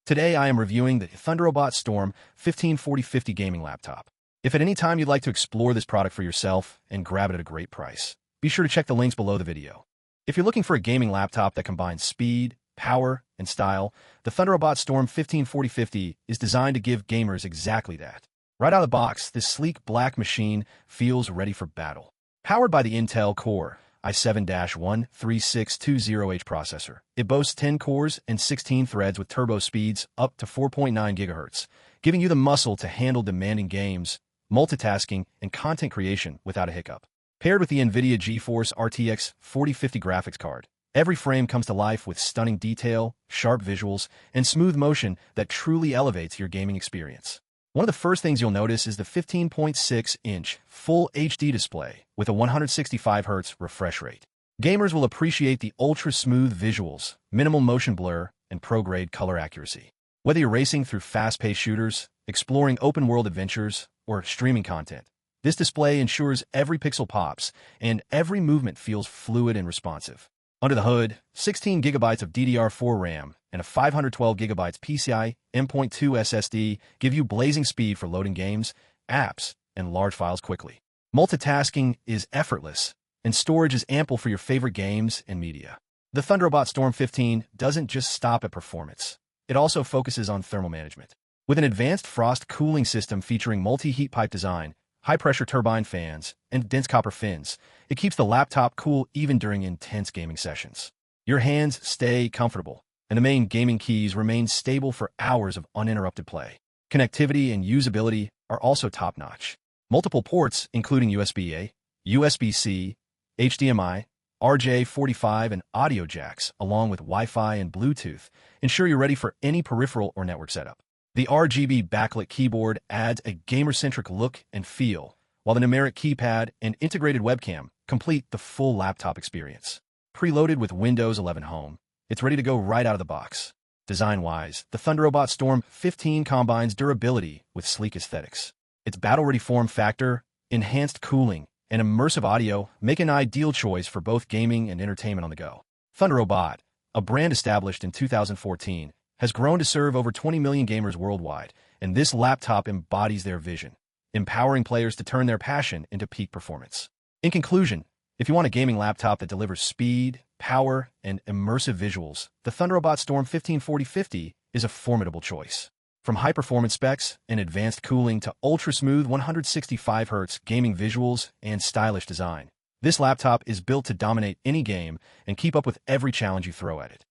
Today I am reviewing the Thunderobot Storm 154050 gaming laptop. If at any time you'd like to explore this product for yourself and grab it at a great price, be sure to check the links below the video. If you're looking for a gaming laptop that combines speed, power, and style, the Thunderobot Storm 154050 is designed to give gamers exactly that. Right out of the box, this sleek black machine feels ready for battle. Powered by the Intel Core i7-13620H processor, it boasts 10 cores and 16 threads with turbo speeds up to 4.9 GHz, giving you the muscle to handle demanding games, multitasking, and content creation without a hiccup. Paired with the NVIDIA GeForce RTX 4050 graphics card, every frame comes to life with stunning detail, sharp visuals, and smooth motion that truly elevates your gaming experience. One of the first things you'll notice is the 15.6-inch full HD display with a 165Hz refresh rate. Gamers will appreciate the ultra-smooth visuals, minimal motion blur, and pro-grade color accuracy. Whether you're racing through fast-paced shooters, exploring open-world adventures, or streaming content, this display ensures every pixel pops and every movement feels fluid and responsive. Under the hood, 16 GB of DDR4 RAM and a 512 GB PCIe SSD give you blazing speed for loading games, apps, and large files quickly. Multitasking is effortless, and storage is ample for your favorite games and media. The Thunderobot Storm 15 doesn't just stop at performance. It also focuses on thermal management. With an advanced frost cooling system featuring multi-heat pipe design, high-pressure turbine fans, and dense copper fins, it keeps the laptop cool even during intense gaming sessions. Your hands stay comfortable, and the main gaming keys remain stable for hours of uninterrupted play. Connectivity and usability are also top-notch. Multiple ports, including USB-A, USB-C, HDMI, RJ45, and audio jacks, along with Wi-Fi and Bluetooth, ensure you're ready for any peripheral or network setup. The RGB backlit keyboard adds a gamer-centric look and feel, while the numeric keypad and integrated webcam complete the full laptop experience. Preloaded with Windows 11 Home, it's ready to go right out of the box. Design-wise, the Thunderobot Storm 15 combines durability with sleek aesthetics. Its battle-ready form factor, enhanced cooling, and immersive audio make an ideal choice for both gaming and entertainment on the go. Thunderobot, a brand established in 2014, has grown to serve over 20 million gamers worldwide, and this laptop embodies their vision, empowering players to turn their passion into peak performance. In conclusion, if you want a gaming laptop that delivers speed, power, and immersive visuals, the Thunderobot Storm 154050 is a formidable choice. From high-performance specs and advanced cooling to ultra-smooth 165Hz gaming visuals and stylish design, this laptop is built to dominate any game and keep up with every challenge you throw at it.